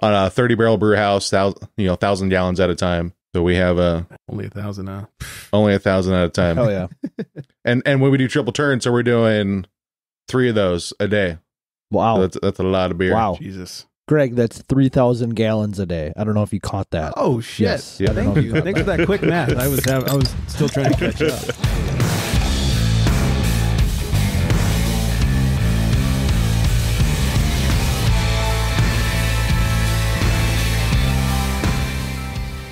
on a 30-barrel brew house, 1,000 gallons at a time. So we have only 1,000 now. Only 1,000 at a time. Hell yeah. and when we do triple turn, so we're doing 3 of those a day. Wow. So that's a lot of beer. Wow. Jesus. Greg, that's 3,000 gallons a day. I don't know if you caught that. Oh, shit. Yes. Yeah. Thank you. Thanks for that quick math. I was still trying to catch up.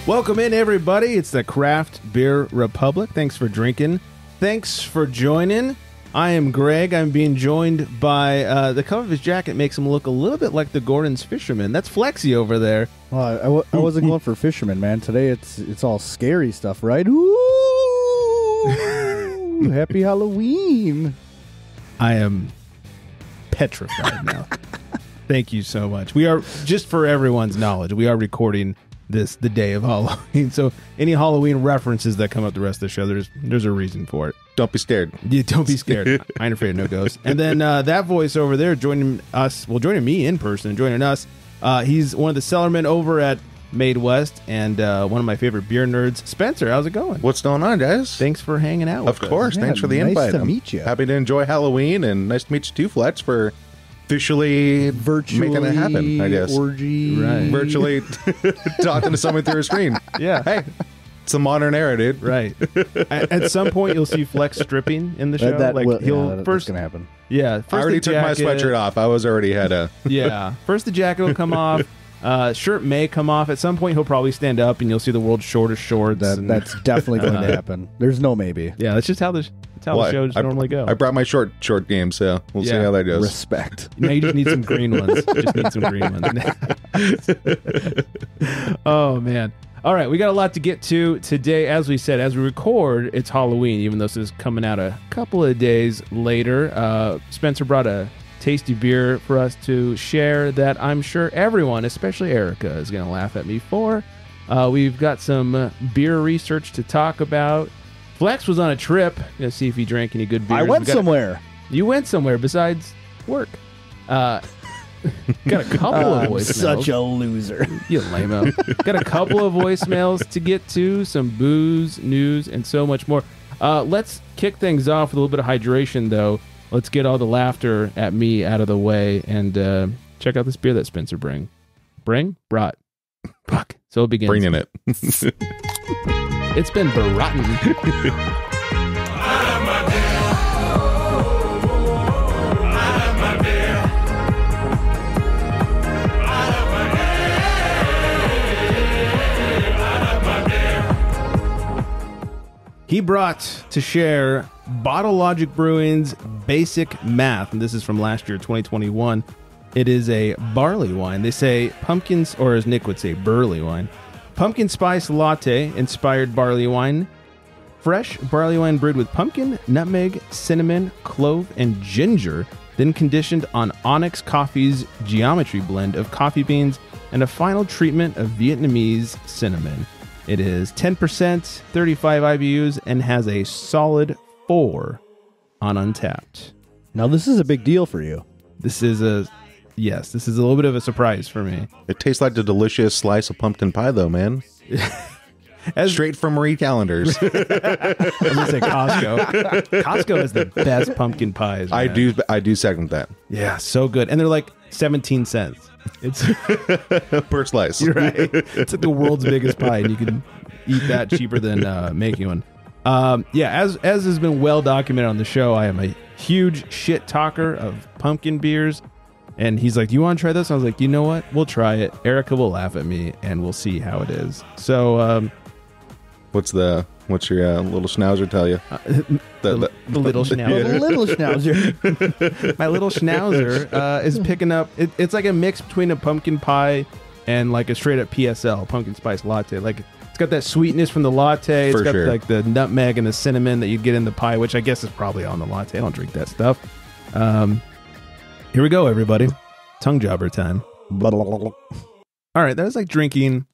Welcome in, everybody. It's the Craft Beer Republic. Thanks for drinking. Thanks for joining. I am Greg. I'm being joined by the color of his jacket makes him look a little bit like the Gordon's fisherman. That's Flexi over there. Well, I wasn't going for fisherman, man. Today it's all scary stuff, right? Ooh, happy Halloween. I am petrified now. Thank you so much. We are, just for everyone's knowledge, we are recording this the day of Halloween. So any Halloween references that come up the rest of the show, there's a reason for it. Don't be scared. Yeah, don't be scared. I ain't afraid of no ghosts. And then that voice over there joining me in person, joining us. He's one of the cellarmen over at MadeWest and one of my favorite beer nerds. Spencer, how's it going? What's going on, guys? Thanks for hanging out with Of course. Yeah, Thanks for the nice invite. to meet you. Happy to enjoy Halloween, and nice to meet you too, Fletch, for officially Virtually making it happen, I guess. Orgy. Right. Virtually talking to someone through a screen. Yeah. Hey, it's a modern era, dude. Right. At some point, you'll see Flex stripping in the show. That's First, going to happen. yeah. First I already the took my jacket. sweatshirt off. I was already had a... Yeah. First the jacket will come off. Shirt may come off. At some point, he'll probably stand up, and you'll see the world's shortest shorts. That's definitely going to happen. There's no maybe. Yeah, that's just how the shows normally go. I brought my short game, so we'll see how that goes. Respect. Now you just need some green ones. Just need some green ones. Oh, man. All right, we got a lot to get to today. As we said, as we record, it's Halloween, even though this is coming out a couple of days later. Spencer brought a tasty beer for us to share that I'm sure everyone, especially Erica, is going to laugh at me for. We've got some beer research to talk about. Flex was on a trip. Gonna see if he drank any good beers. I went somewhere. You went somewhere besides work. Got a couple of voicemails. Such a loser. You lame-o. Got a couple of voicemails to get to, some booze, news, and so much more. Let's kick things off with a little bit of hydration, though. Let's get all the laughter at me out of the way and check out this beer that Spencer brought. Fuck. So it begins. Bringing it. It's been rotten. He brought to share Bottle Logic Brewing's Basic Math, and this is from last year, 2021. It is a barley wine. They say pumpkins, or as Nick would say, burley wine. Pumpkin spice latte inspired barley wine. Fresh barley wine brewed with pumpkin, nutmeg, cinnamon, clove, and ginger, then conditioned on Onyx Coffee's geometry blend of coffee beans and a final treatment of Vietnamese cinnamon. It is 10%, 35 IBUs, and has a solid 4 on Untapped. Now, this is a big deal for you. This is a little bit of a surprise for me. It tastes like a delicious slice of pumpkin pie, though, man. Straight from Marie Callender's. I was going to say Costco. Costco is the best pumpkin pies, man. I do second that. Yeah, so good. And they're like 17 cents. It's per slice. You're right. It's like the world's biggest pie, and you can eat that cheaper than making one. As has been well documented on the show, I am a huge shit talker of pumpkin beers. And he's like, "Do you want to try this?" I was like, "You know what? We'll try it. Erica will laugh at me, and we'll see how it is." So, what's your little schnauzer tell you? The little schnauzer. The little schnauzer. My little schnauzer is picking up. It's like a mix between a pumpkin pie and like a straight up PSL, pumpkin spice latte. Like it's got that sweetness from the latte. It's got like the nutmeg and the cinnamon that you get in the pie, which I guess is probably on the latte. I don't drink that stuff. Here we go, everybody. Tongue jobber time. All right, that was like drinking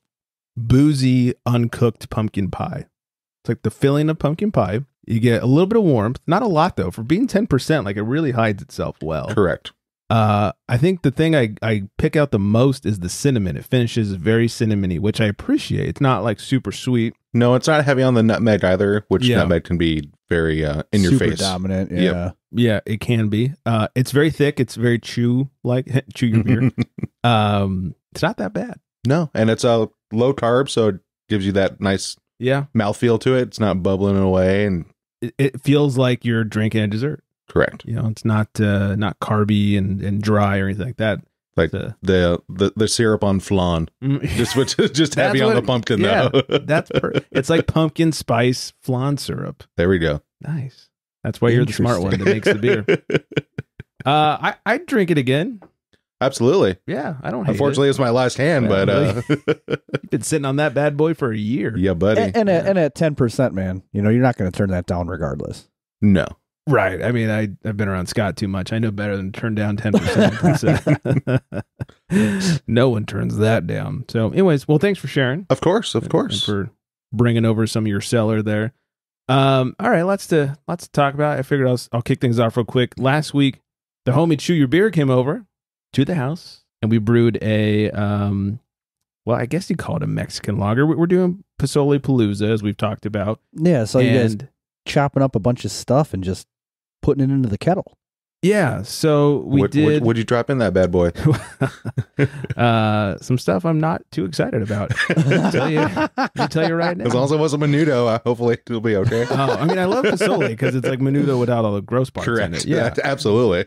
boozy, uncooked pumpkin pie. It's like the filling of pumpkin pie. You get a little bit of warmth, not a lot though. For being 10%, like it really hides itself well. Correct. I think the thing I pick out the most is the cinnamon. It finishes very cinnamony, which I appreciate. It's not like super sweet. No, it's not heavy on the nutmeg either, which Yeah. nutmeg can be very in your Super face. dominant. Yeah. Yep. Yeah, it can be. It's very thick. It's very chew your beer. It's not that bad. No, and it's a low carb, so it gives you that nice Yeah, mouthfeel to it. It's not bubbling away, and it feels like you're drinking a dessert. correct. You know, it's not carby and dry or anything like that. Like The- the syrup on flan, just heavy on the pumpkin Yeah, though. it's like pumpkin spice flan syrup. There we go. Nice. That's why you're the smart one that makes the beer. I'd drink it again. Absolutely. Yeah, I don't hate Unfortunately, it's my last hand, Yeah, but You've been sitting on that bad boy for a year. yeah, buddy. And at 10%, man, you know, you're not going to turn that down regardless. No. Right. I mean, I've been around Scott too much. I know better than turn down 10%. No one turns that down. So anyways, well, thanks for sharing. Of course, of And course. for bringing over some of your cellar there. All right, lots to talk about. I figured I'll kick things off real quick. Last week, the homie Chew Your Beer came over to the house, and we brewed a, well, I guess you call it a Mexican lager. We're doing pozole palooza, as we've talked about. Yeah, so you guys And chopping up a bunch of stuff and just putting it into the kettle. yeah, so we did. Would you drop in that bad boy? Some stuff I'm not too excited about. I'll tell you right now. As long as it wasn't menudo, hopefully it'll be okay. Oh, I mean, I love pozole because it's like menudo without all the gross parts in Correct. it. Yeah. Absolutely.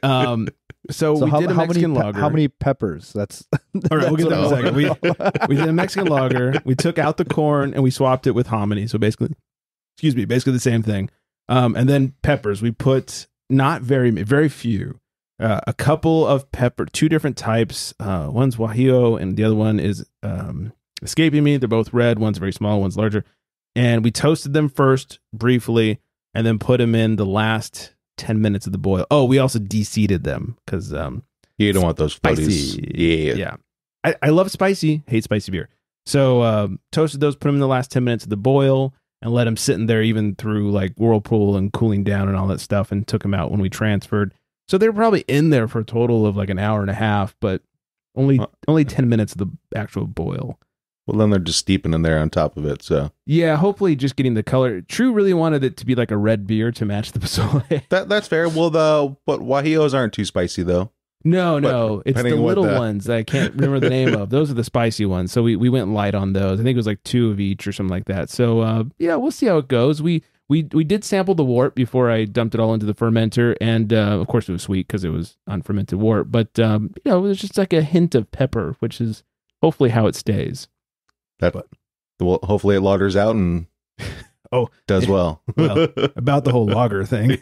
So we did a Mexican lager. How many peppers? That's All right, we'll get that's that in a what second. We did a Mexican lager. We took out the corn and we swapped it with hominy. So basically the same thing. And then peppers. We put not very few. A couple of pepper, two different types. One's Guajillo and the other one is escaping me. They're both red. One's very small, one's larger. And we toasted them first briefly and then put them in the last 10 minutes of the boil. Oh, we also de-seeded them because You don't want those floaties. spicy. Yeah. I love spicy, hate spicy beer. So toasted those, put them in the last 10 minutes of the boil and let them sit in there even through like whirlpool and cooling down and all that stuff, and took them out when we transferred. So they were probably in there for a total of like an hour and a half, but only 10 minutes of the actual boil. Well, then they're just steeping in there on top of it. So Yeah, hopefully just getting the color. True really wanted it to be like a red beer to match the pozole. that's fair. Well, but Guajillos aren't too spicy though. No, it's the depending on what little ones that I can't remember the name of. Those are the spicy ones. So we went light on those. I think it was like 2 of each or something like that. So yeah, we'll see how it goes. We did sample the wort before I dumped it all into the fermenter, and of course it was sweet because it was unfermented wort. But you know, there's just like a hint of pepper, which is hopefully how it stays. Well, hopefully it laugers out and does well. Well, about the whole lager thing.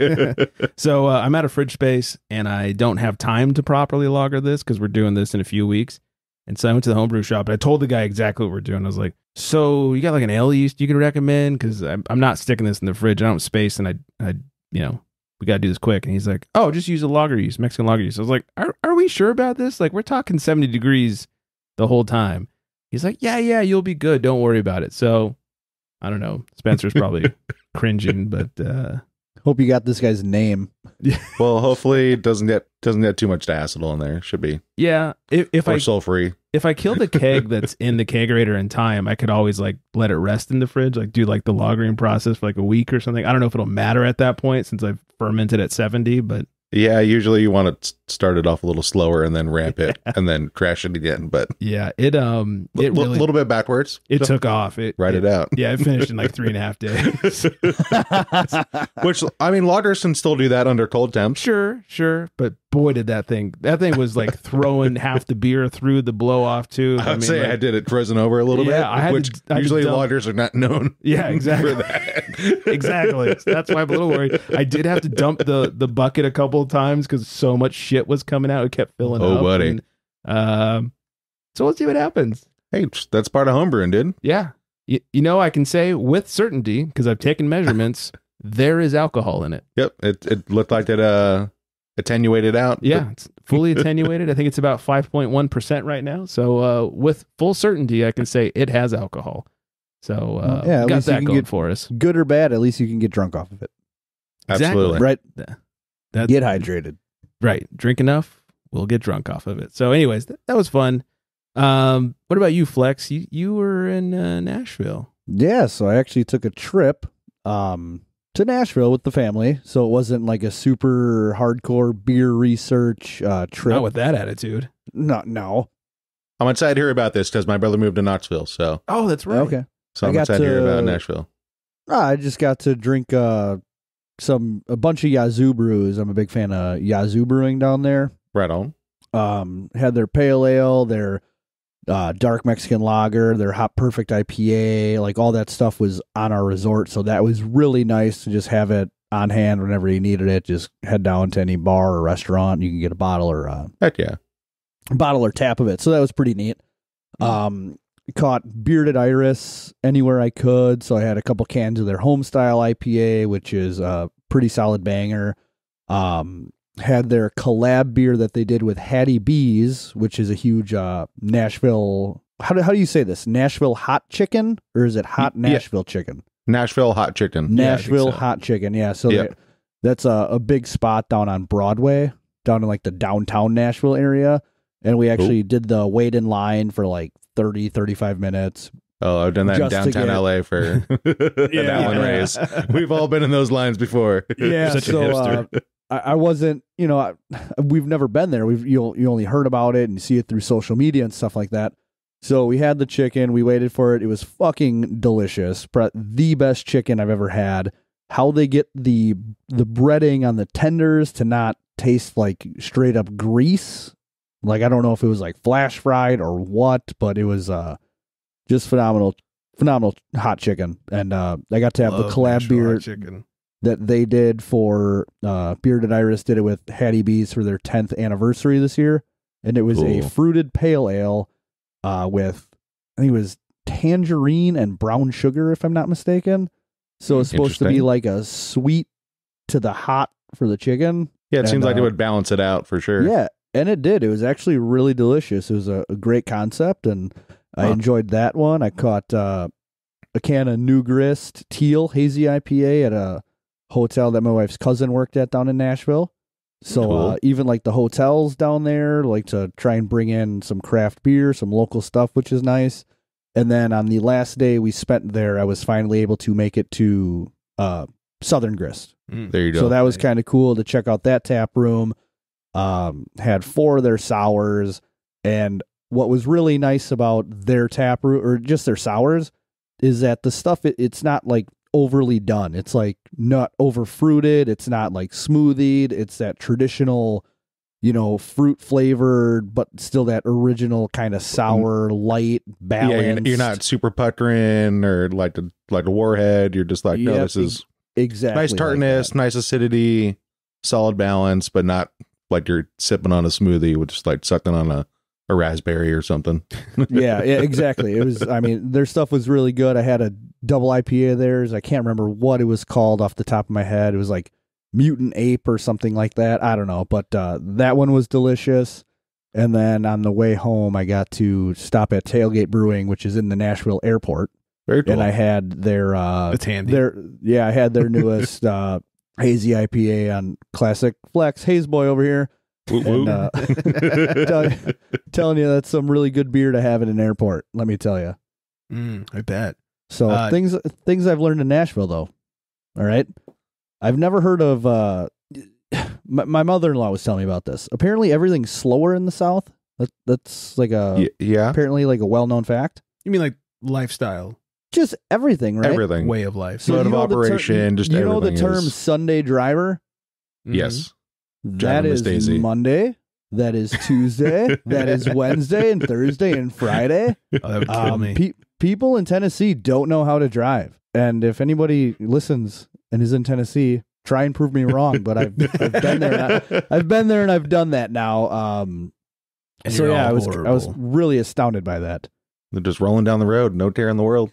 So I'm out of fridge space and I don't have time to properly lager this because we're doing this in a few weeks. And so I went to the homebrew shop and I told the guy exactly what we're doing. I was like, so you got like an ale yeast you could recommend? Because I'm not sticking this in the fridge. I don't have space and I you know, we got to do this quick. And he's like, oh, just use a lager yeast, Mexican lager yeast. I was like, are we sure about this? Like, we're talking 70 degrees the whole time. He's like, yeah, you'll be good. Don't worry about it. So I don't know. Spencer's probably cringing, but Hope you got this guy's name. Well, hopefully it doesn't get too much diacetyl in there. Should be. yeah. If Or I sulfury. if I kill the keg that's in the kegerator in time, I could always like let it rest in the fridge, like do like the lagering process for like a week or something. I don't know if it'll matter at that point since I've fermented at 70, but Yeah, usually you want to start it off a little slower and then ramp it and then crash it again. But yeah, it really little bit backwards. it took off. Write it out. Yeah, it finished in like 3.5 days. Which, I mean, lagers can still do that under cold temps. Sure, but boy, did that thing was like throwing half the beer through the blow off too. I'd say I did it frozen over a little bit. Yeah, I had which to usually dump- lagers are not known. Yeah, exactly. For that. Exactly. So that's why I'm a little worried. I did have to dump the bucket a couple of times because so much shit was coming out. It kept filling up. Oh, buddy. And, so we'll see what happens. Hey, that's part of homebrewing, dude. Yeah. You know, I can say with certainty, because I've taken measurements, there is alcohol in it. Yep. It looked like it attenuated out. Yeah, it's fully attenuated. I think it's about 5.1% right now. So with full certainty, I can say it has alcohol. So yeah, at got least you that can going get- for us. Good or bad, at least you can get drunk off of it. Absolutely. Right? That's Get hydrated. right. Drink enough, we'll get drunk off of it. So anyways, that was fun. What about you, Flex? You were in Nashville. Yeah, so I actually took a trip to Nashville with the family. So it wasn't like a super hardcore beer research trip. Not with that attitude. No. I'm excited to hear about this because my brother moved to Knoxville. So, Oh, that's right. Okay. so I I'm got excited to hear to- about Nashville. I just got to drink a bunch of Yazoo brews. I'm a big fan of Yazoo Brewing down there. Right on. Had their pale ale, their dark Mexican lager, their hot perfect IPA, like all that stuff was on our resort. So that was really nice to just have it on hand whenever you needed it. Just head down to any bar or restaurant, and you can get a bottle or tap of it. So that was pretty neat. Caught Bearded Iris anywhere I could. So I had a couple cans of their home style IPA, which is a pretty solid banger. Had their collab beer that they did with Hattie B's, which is a huge Nashville. How do you say this? Nashville hot chicken, or is it hot Nashville chicken? Nashville hot chicken. Nashville hot chicken. Yeah. So that's a big spot down on Broadway, down in like the downtown Nashville area. And we actually did the wait in line for like 35 minutes. Oh, I've done that in Just to downtown get- LA for an Allen race. We've all been in those lines before. Yeah. Such a so hipster. I wasn't, we've never been there. You only heard about it and you see it through social media and stuff like that. So we had the chicken. We waited for it. It was fucking delicious. The best chicken I've ever had. How they get the breading on the tenders to not taste like straight up grease. Like, I don't know if it was like flash fried or what, but it was just phenomenal hot chicken. And I got to have the collab beer chicken. that they did for Bearded Iris did it with Hattie B's for their 10th anniversary this year. And it was a fruited pale ale with, I think it was tangerine and brown sugar, if I'm not mistaken. So it's supposed to be like a sweet to the hot for the chicken. Yeah, it seems like it would balance it out for sure. Yeah, and it did. It was actually really delicious. It was a great concept, and I enjoyed that one. I caught a can of New Grist Teal Hazy IPA at a hotel that my wife's cousin worked at down in Nashville. So even like the hotels down there like to try and bring in some craft beer, some local stuff, which is nice. And then on the last day we spent there, I was finally able to make it to Southern Grist. There you go. So that was kind of cool to check out that tap room. Had 4 of their sours, and what was really nice about their tap room or just their sours is that the stuff it's not like overly done. It's like not over fruited. It's not like smoothied. It's that traditional, fruit flavored, but still that original kind of sour, light, balanced. Yeah, you're not super puckering or like a warhead. You're just like, no, this is exactly nice tartness, nice acidity, solid balance, but not like you're sipping on a smoothie with just like sucking on a raspberry or something. yeah, exactly. It was, their stuff was really good. I had a double IPA of theirs. I can't remember what it was called off the top of my head. It was like Mutant Ape or something like that. I don't know, but that one was delicious. And then on the way home, I got to stop at Tailgate Brewing, which is in the Nashville airport. Very cool. And I had their It's handy. I had their newest hazy IPA on Classic Flex Haze Boy over here. And, telling you that's some really good beer to have in an airport. Let me tell you. I bet. So things I've learned in Nashville, though. All right, I've never heard of. My mother-in-law was telling me about this. Apparently, everything's slower in the South. That's like apparently like a well-known fact. You mean like lifestyle, Just everything, right? Everything. way of life? So Mode of you know the operation, just you know the everything term is- Sunday driver. Yes. That Miss is Daisy. Monday. That is Tuesday. That is Wednesday and Thursday and Friday. Oh, that would kill me. People in Tennessee don't know how to drive. And if anybody listens and is in Tennessee, try and prove me wrong. But I've been there. I've been there and I've done that now. And So you're yeah, all I was horrible. really astounded by that. They're just rolling down the road, no tear in the world.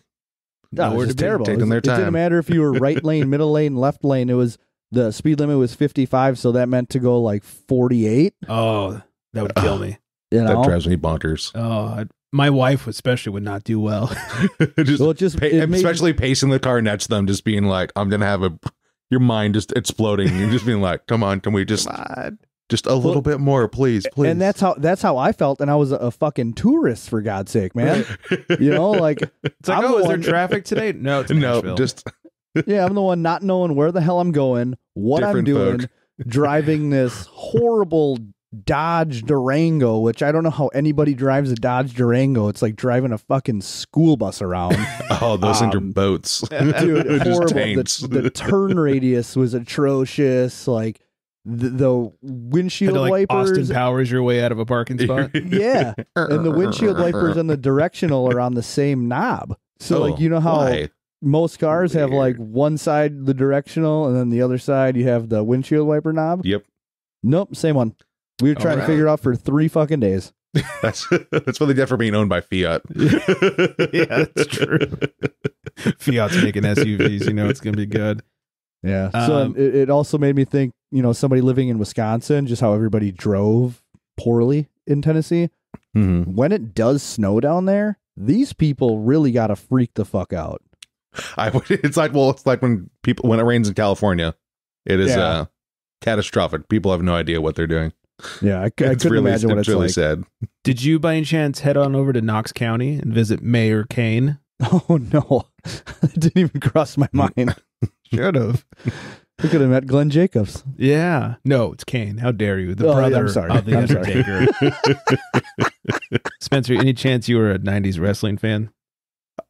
No, it Nowhere was to just be. terrible. Taking their It didn't time. matter if you were right lane, middle lane, left lane. It was the speed limit was 55, so that meant to go like 48. Oh, that would kill me. You know, That drives me bonkers. Oh, my wife especially would not do well. Just well, it made- especially pacing the car next to them, just being like, I'm gonna have your mind just exploding. You're just being like, come on, can we just Just a little bit more, please. And that's how I felt, and I was a fucking tourist, for God's sake, man. You know, like it's like, is there traffic today? No, it's Nashville. Just yeah, I'm the one not knowing where the hell I'm going, what I'm doing, driving this horrible Dodge Durango, which I don't know how anybody drives a Dodge Durango. It's like driving a fucking school bus around. Oh, those things are boats. Dude, horrible. The turn radius was atrocious. Like the windshield wipers. Austin Powers your way out of a parking spot. Yeah. And the windshield wipers and the directional are on the same knob. So like, you know how most cars have like one side the directional and then the other side you have the windshield wiper knob? Yep. Nope, same one. We were trying to figure it out for 3 fucking days. That's what they get for being owned by Fiat. Yeah, that's true. Fiat's making SUVs, you know it's gonna be good. Yeah. So it also made me think, you know, somebody living in Wisconsin, just how everybody drove poorly in Tennessee. Mm-hmm. When it does snow down there, these people really got to freak the fuck out. It's like when it rains in California, it is catastrophic. People have no idea what they're doing. Yeah, I couldn't imagine what it's really like. sad. Did you by any chance head on over to Knox County and visit Mayor Kane? Oh no, it didn't even cross my mind. Should have. We could have met Glenn Jacobs. Yeah. No, it's Kane. How dare you? The brother of the Undertaker. Spencer, any chance you were a 90s wrestling fan?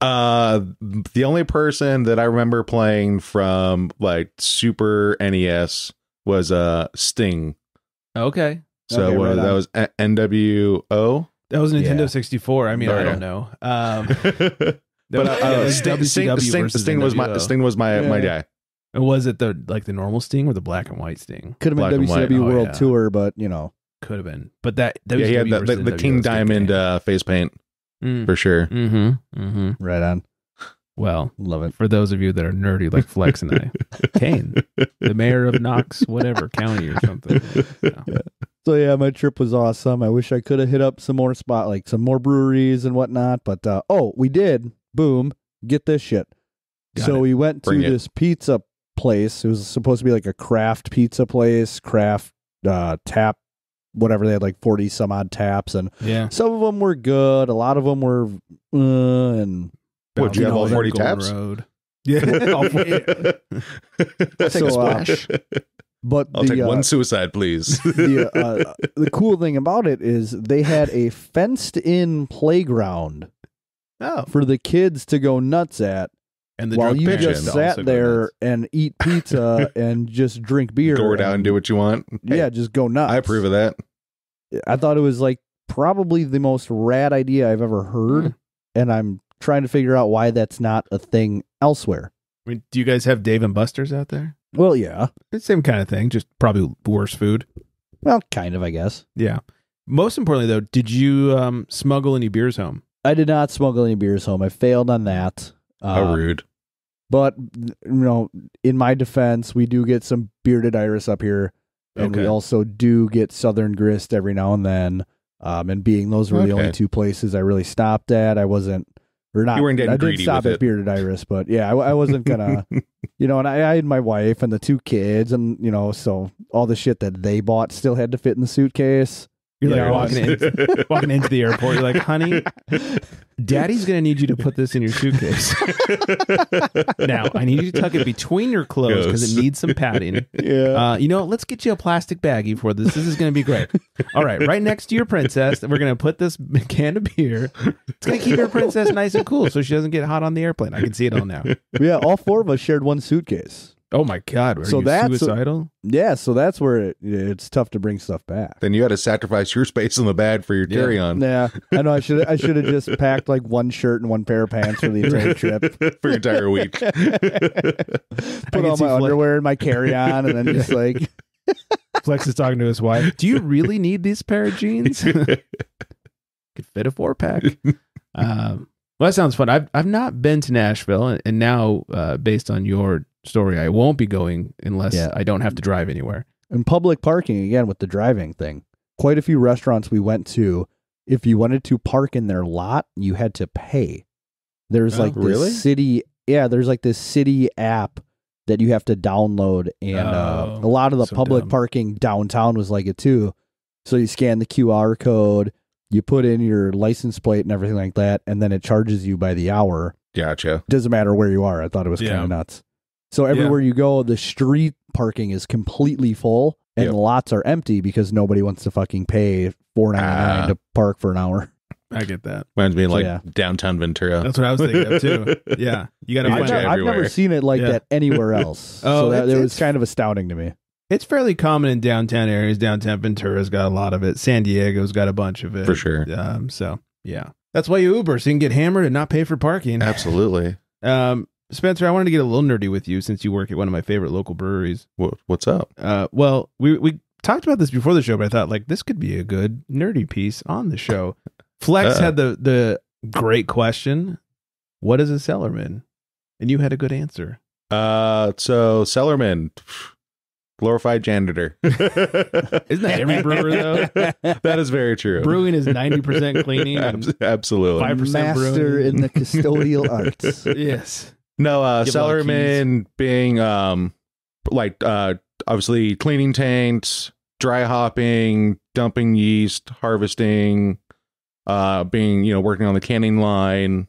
The only person that I remember playing from like Super NES was Sting. Okay. So right that was NWO. That was Nintendo 64. I mean, I don't know. But Sting was my guy. Was it the normal Sting or the black and white Sting? Could have been WCW World Tour, but you know, could have been. But that he had the King Diamond face paint for sure. Right on. Well, love it. For those of you that are nerdy like Flex and I, Kane, the mayor of Knox, whatever county or something. So yeah, my trip was awesome. I wish I could have hit up some more some more breweries and whatnot, but we did. Boom, get this shit. We went to this pizza place. It was supposed to be like a craft pizza place, craft tap, whatever. They had like 40 some odd taps, and some of them were good. A lot of them were and. What, you have all 40 taps? Road. Yeah. Take a splash. But I'll take one suicide, please. The cool thing about it is they had a fenced-in playground for the kids to go nuts at. And the while you just sat there and eat pizza and just drink beer. Go down and do what you want. Yeah, just go nuts. I approve of that. I thought it was like probably the most rad idea I've ever heard. And I'm trying to figure out why that's not a thing elsewhere. I mean, do you guys have Dave and Buster's out there? Well, yeah. It's the same kind of thing, just probably worse food. Well, kind of, I guess. Yeah. Most importantly, though, did you smuggle any beers home? I did not smuggle any beers home. I failed on that. How rude. But, in my defense, we do get some bearded iris up here. And we also do get Southern Grist every now and then. And being those were the only two places I really stopped at, I wasn't... Or not. You weren't getting greedy. I did stop at Bearded Iris, but yeah, I wasn't gonna, and I had my wife and the 2 kids, and so all the shit that they bought still had to fit in the suitcase. You're like walking into the airport. You're like, honey, Daddy's gonna need you to put this in your suitcase. Now, I need you to tuck it between your clothes because it needs some padding. Yeah. Let's get you a plastic baggie for this. This is gonna be great. All right, right next to your princess, we're gonna put this can of beer. It's gonna keep your princess nice and cool so she doesn't get hot on the airplane. I can see it all now. Yeah, all 4 of us shared one suitcase. Oh my God! Are you suicidal? Yeah, so that's where it's tough to bring stuff back. Then you had to sacrifice your space in the bag for your carry-on. Yeah, I know. I should have just packed like one shirt and one pair of pants for the entire trip for your entire week. Put all my underwear in my carry-on, and then just like Flex is talking to his wife. Do you really need this pair of jeans? Could fit a 4-pack. Well, that sounds fun. I've not been to Nashville, and now based on your story, I won't be going unless I don't have to drive anywhere. And public parking, again, with the driving thing. Quite a few restaurants we went to, if you wanted to park in their lot, you had to pay. There's this city app that you have to download, and a lot of the so public dumb. parking downtown was like it too. So you scan the QR code, you put in your license plate and everything like that, and then it charges you by the hour. Gotcha. Doesn't matter where you are. I thought it was kind of nuts. So everywhere you go, the street parking is completely full, and the lots are empty because nobody wants to fucking pay $4.99 to park for an hour. I get that. Reminds me of downtown Ventura. That's what I was thinking of too. Yeah, you got to find it. I've never seen it like that anywhere else. So that it was kind of astounding to me. It's fairly common in downtown areas. Downtown Ventura's got a lot of it. San Diego's got a bunch of it. For sure. So, yeah. That's why you Uber, so you can get hammered and not pay for parking. Absolutely. Spencer, I wanted to get a little nerdy with you since you work at one of my favorite local breweries. What's up? Well, we talked about this before the show, but I thought, like, this could be a good nerdy piece on the show. Flex had the great question, what is a cellarman? And you had a good answer. So cellarman, glorified janitor. Isn't that every brewer though? That is very true. Brewing is 90% cleaning and absolutely 5% master brewing. in the custodial arts. Yes. No, cellarman being obviously cleaning tanks, dry hopping, dumping yeast, harvesting, being working on the canning line,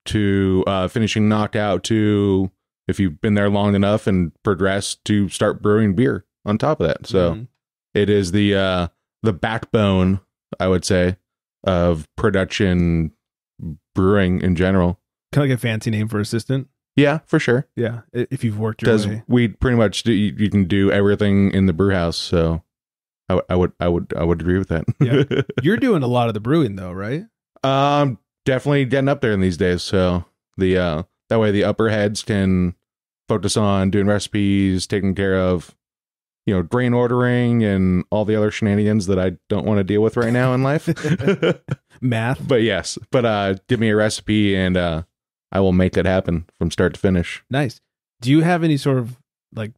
to finishing knockout, to if you've been there long enough and progressed to start brewing beer on top of that. So it is the backbone, I would say, of production brewing in general. Kind of like a fancy name for assistant. Yeah, for sure. Yeah, if you've worked your way. We pretty much do, you can do everything in the brew house. So I would agree with that. Yeah, you're doing a lot of the brewing though, right? Definitely getting up there in these days. So that way the upper heads can focus on doing recipes, taking care of grain ordering and all the other shenanigans that I don't want to deal with right now in life. Math. But yes, give me a recipe and I will make it happen from start to finish. Nice. Do you have any sort of when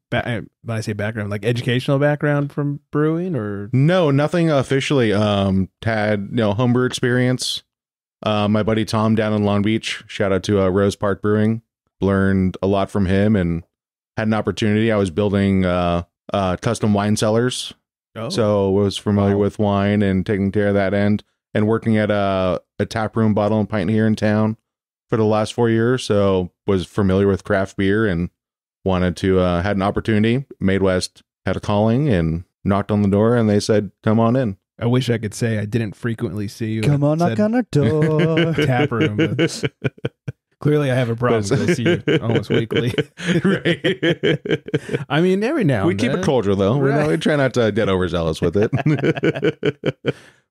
I say background, like educational background from brewing or? No, nothing officially. Had homebrew experience. My buddy Tom down in Long Beach, shout out to Rose Park Brewing, learned a lot from him and had an opportunity. I was building custom wine cellars. So was familiar with wine and taking care of that end, and working at a tap room, bottle and pint here in town for the last 4 years. So was familiar with craft beer and wanted to, had an opportunity. MadeWest had a calling and knocked on the door and they said, come on in. I wish I could say I didn't frequently see you. Come on, knock on our door. Tap room. But clearly I have a problem because I see you almost weekly. Right. I mean, every now we and keep then. it cordial though. Right. We try not to get overzealous with it.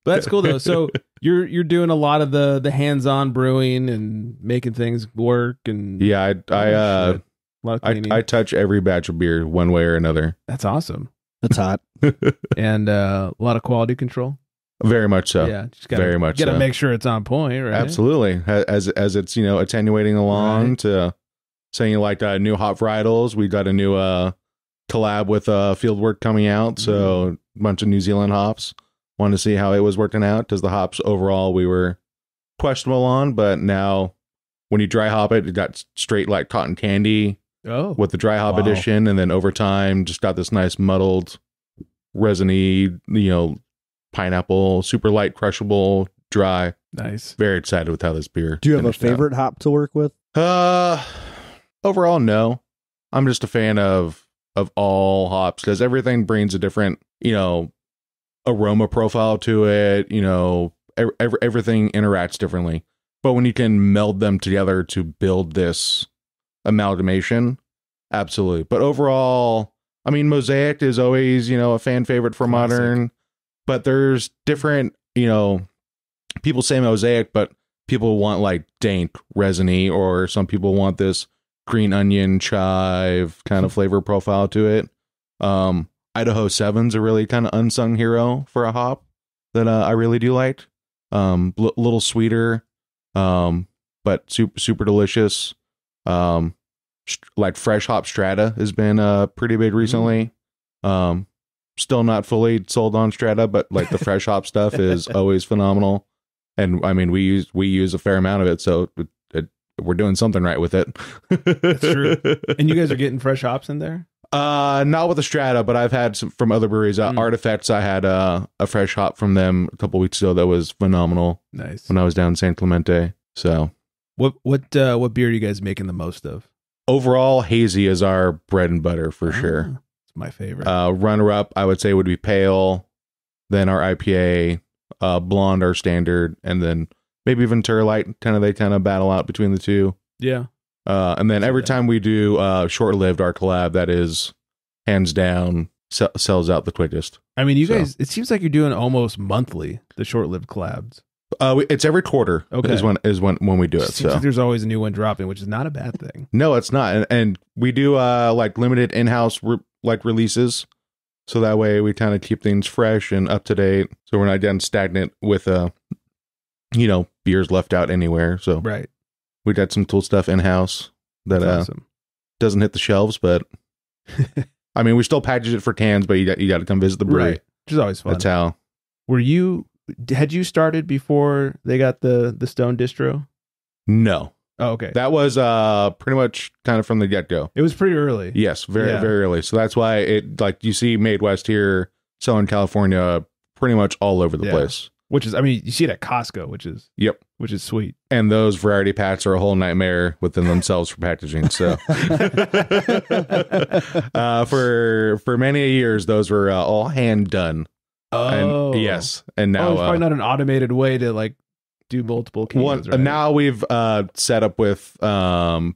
But that's cool though. So you're doing a lot of the hands-on brewing and making things work and yeah, a lot of cleaning. I touch every batch of beer one way or another. That's awesome. That's hot. And a lot of quality control. Very much so. Yeah, just gotta, very much. Got to so. make sure it's on point, right? Absolutely. As it's attenuating along to saying like new hop varietals. We got a new collab with Fieldwork coming out, so a bunch of New Zealand hops. Wanted to see how it was working out because the hops overall we were questionable on, but now when you dry hop it, it got straight like cotton candy with the dry hop edition, and then over time just got this nice muddled, resiny, pineapple, super light, crushable, dry. Nice. Very excited with how this beer. Do you have a favorite hop to work with? Overall, no. I'm just a fan of all hops because everything brings a different, aroma profile to it. Everything interacts differently. But when you can meld them together to build this amalgamation, absolutely. But overall, I mean, Mosaic is always, a fan favorite for modern. But there's different, people say Mosaic, but people want like dank, resiny, or some people want this green onion, chive kind of flavor profile to it. Idaho 7's a really kind of unsung hero for a hop that I really do like. Little sweeter, but super delicious. Like fresh hop strata has been pretty big recently. Still not fully sold on strata, but like the fresh hop stuff is always phenomenal. And I mean, we use a fair amount of it, so it we're doing something right with it. That's true. And you guys are getting fresh hops in there? Not with the Strata, but I've had some from other breweries. Artifacts, I had a fresh hop from them a couple weeks ago that was phenomenal. Nice. When I was down in San Clemente. So what beer are you guys making the most of? Overall, hazy is our bread and butter for sure. It's my favorite. Runner up, I would say, would be pale, then our IPA, blonde, our standard, and then maybe Ventura Light. They kind of battle out between the two. Yeah. And then every time we do short-lived, our collab, that is hands down sells out the quickest. I mean, you guys, it seems like you're doing almost monthly the short-lived collabs. It's every quarter. Okay. is when we do it. Seems like there's always a new one dropping, which is not a bad thing. No, it's not. And we do like limited in-house releases, so that way we kind of keep things fresh and up to date. So we're not getting stagnant with beers left out anywhere. So right. We got some cool stuff in-house that awesome. Doesn't hit the shelves, but I mean, we still package it for cans, but you got to come visit the brewery. Right. Which is always fun. That's how. Had you started before they got the Stone distro? No. Oh, okay. That was pretty much kind of from the get-go. It was pretty early. Yes, very early. So that's why it, like, you see MadeWest here, Southern California, pretty much all over the place. Which is, I mean, you see it at Costco, which is sweet. And those variety packs are a whole nightmare within themselves for packaging. So for many years, those were all hand done. Oh, and, yes. And now it's probably not an automated way to like do multiple cans. Right? Now we've set up with some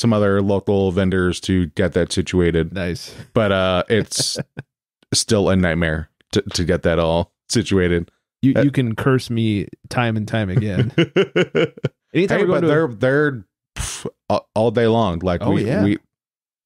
other local vendors to get that situated. Nice, but it's still a nightmare to get that all situated. You can curse me time and time again. Anytime they're all day long. Like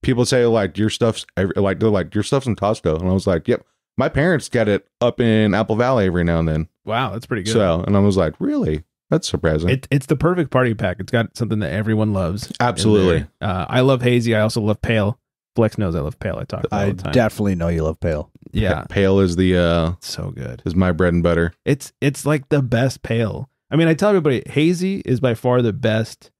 people say like your stuff's they're like your stuff's in Costco, and I was like, yep. My parents get it up in Apple Valley every now and then. Wow, that's pretty good. So, and I was like, really? That's surprising. It's the perfect party pack. It's got something that everyone loves. Absolutely. I love hazy. I also love pale. Flex knows I love pale. I talk about it all the time. I definitely know you love pale. Yeah. Pale is the so good. Is my bread and butter. It's like the best pale. I mean, I tell everybody hazy is by far the best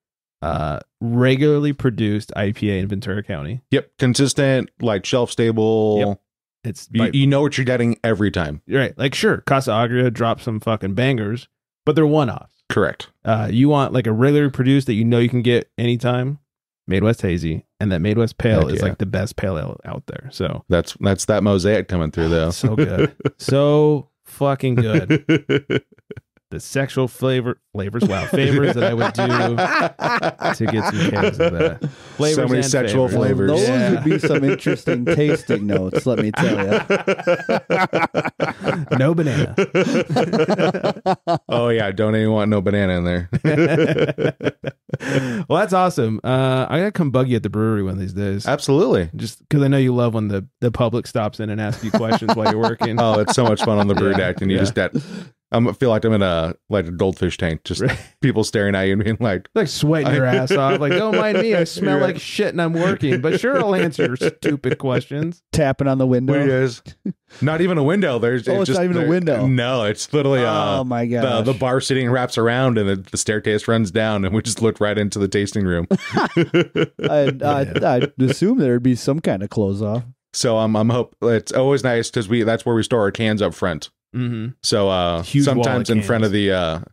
regularly produced IPA in Ventura County. Yep. Consistent, like shelf stable. Yep. It's you know what you're getting every time. Right. Like, sure, Casa Agria drops some fucking bangers, but they're one-offs. Correct. You want like a regularly produced that you know you can get anytime, MadeWest Hazy, and that MadeWest Pale is like the best pale ale out there. So that's that mosaic coming through though. So good. So fucking good. The sexual favors that I would do to get some cans of that. Flavors, so many sexual flavors. Those would be some interesting tasting notes, let me tell you. No banana. Oh yeah, don't even want no banana in there. Well, that's awesome. I gotta come bug you at the brewery one of these days. Absolutely. Just because I know you love when the public stops in and asks you questions while you're working. Oh, it's so much fun on the brew deck, and you just get. I feel like I'm in a goldfish tank, just people staring at you and being like sweating your ass off. Like, don't mind me, I smell like shit and I'm working, but sure, I'll answer your stupid questions. Tapping on the window. Not even a window. It's just not even a window. No, it's literally oh my god. The bar seating wraps around and the staircase runs down, and we just look right into the tasting room. I'd assume there'd be some kind of close off. So I'm hope it's always nice because that's where we store our cans up front. Mm-hmm. So sometimes in front of the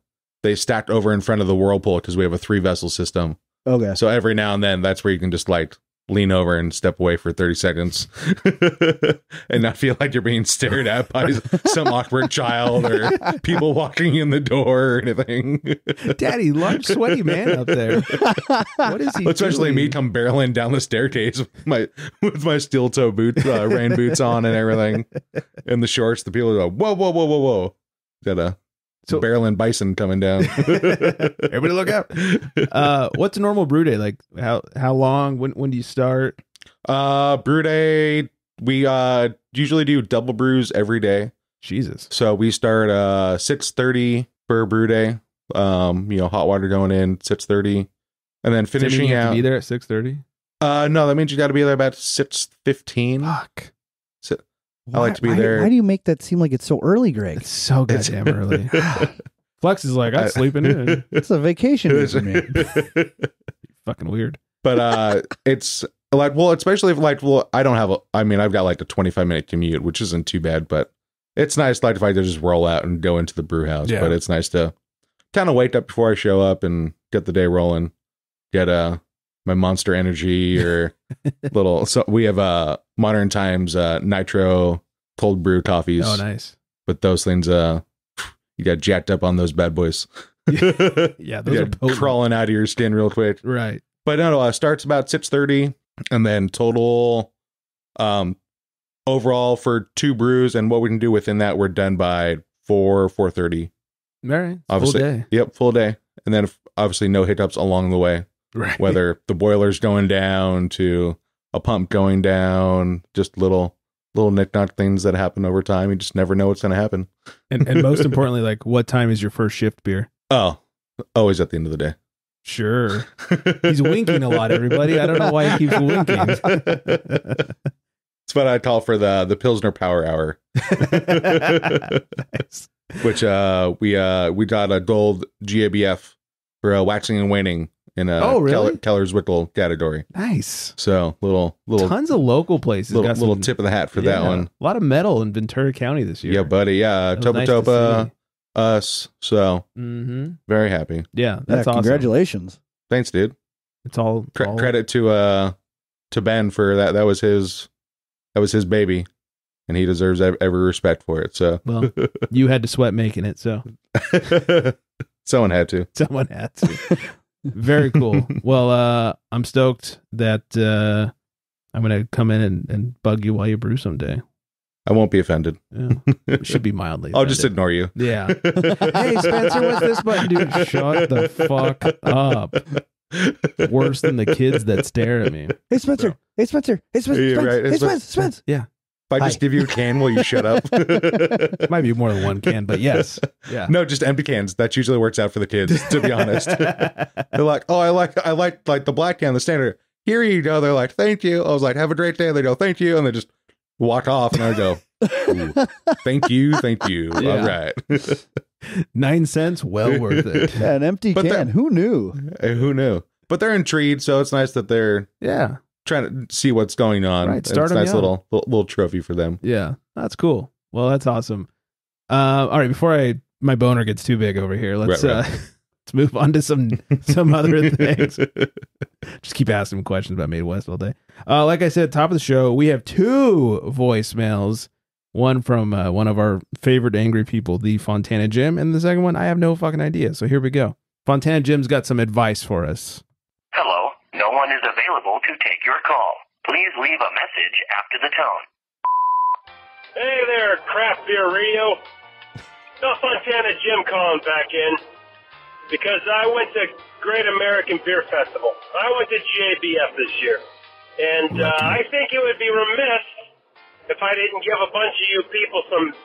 they stacked over in front of the whirlpool because we have a 3-vessel system. Okay. So every now and then that's where you can just like lean over and step away for 30 seconds and not feel like you're being stared at by some awkward child or people walking in the door or anything. Daddy, large sweaty man up there. What is he Especially doing? me come barreling down the staircase with my steel toe boots, rain boots on and everything, and the shorts. The people go, whoa. Got a barreling bison coming down. Everybody look out. What's a normal brew day? Like how long? When do you start? Brew day, we usually do double brews every day. Jesus. So we start 6:30 for brew day. Hot water going in 6:30, and then finishing out. To be there at 6:30. No, that means you got to be there about 6:15. Fuck. I like to be there. Why do you make that seem like it's so early, Greg? It's so goddamn early. Flex is like, I'm sleeping in. It's a vacation day for me. fucking weird. But it's like, well, especially if like, well, I don't have I mean, I've got like a 25-minute commute, which isn't too bad, but it's nice like if I could just roll out and go into the brew house. Yeah. But it's nice to kind of wake up before I show up and get the day rolling, get my Monster Energy or little, so we have Modern Times nitro cold brew coffees. Oh, nice. But those things, you got jacked up on those bad boys. Yeah, those are potent. Crawling out of your skin real quick. Right. But no, starts about 6:30, and then total overall for 2 brews and what we can do within that, we're done by 4:30. All right. Obviously, Full day. Yep, full day. And then obviously no hiccups along the way. Right. Whether the boiler's going down to a pump going down, just little knick-knack things that happen over time. You just never know what's going to happen. And most importantly, like, what time is your first shift beer? Oh, always at the end of the day. Sure. He's winking a lot, everybody. I don't know why he keeps winking. It's what I call for the Pilsner Power Hour. Nice. Which we got a gold GABF for waxing and waning in a really? Keller's Wickle category. Nice. So little tons of local places. Little tip of the hat for that one. A lot of metal in Ventura County this year. Yeah, buddy. Yeah, Topa nice to Topa, us. So Mm-hmm. very happy. Yeah, that's awesome. Congratulations. Thanks, dude. It's all Credit to Ben for that. That was his baby, and he deserves every respect for it. So well, you had to sweat making it, so someone had to. Someone had to. Very cool. Well, I'm stoked that I'm going to come in and bug you while you brew someday. I won't be offended. Yeah. Should be mildly I'll just ignore you. Yeah. Hey, Spencer, what's this button, dude? Shut the fuck up. Worse than the kids that stare at me. Hey, Spencer. Hey, Spencer. Hey, Spencer. Yeah, right. Hey, Spencer. Yeah. If I just give you a can, will you shut up? Might be more than one can, but yes. Yeah. No, just empty cans. That usually works out for the kids, to be honest. They're like, oh, I like the black can, the standard. Here you go. They're like, thank you. I was like, have a great day. They go, thank you. And they just walk off. And I go, thank you. Yeah. All right. 9 cents, well worth it. Yeah, an empty can. Who knew? Who knew? But they're intrigued, so it's nice that they're trying to see what's going on. Right, start it's a nice little trophy for them. Yeah, that's cool. Well, that's awesome. All right, before my boner gets too big over here, let's let's move on to some other things. Just keep asking questions about MadeWest all day. Like I said, top of the show, we have 2 voicemails. One from one of our favorite angry people, the Fontana Jim, and the second one, I have no fucking idea. So here we go. Fontana Jim's got some advice for us. Hello, no one is available to take your call. Please leave a message after the tone. Hey there, craft beer radio. The Fontana Jim calling back in because I went to Great American Beer Festival. I went to GABF this year, and I think it would be remiss if I didn't give a bunch of you people some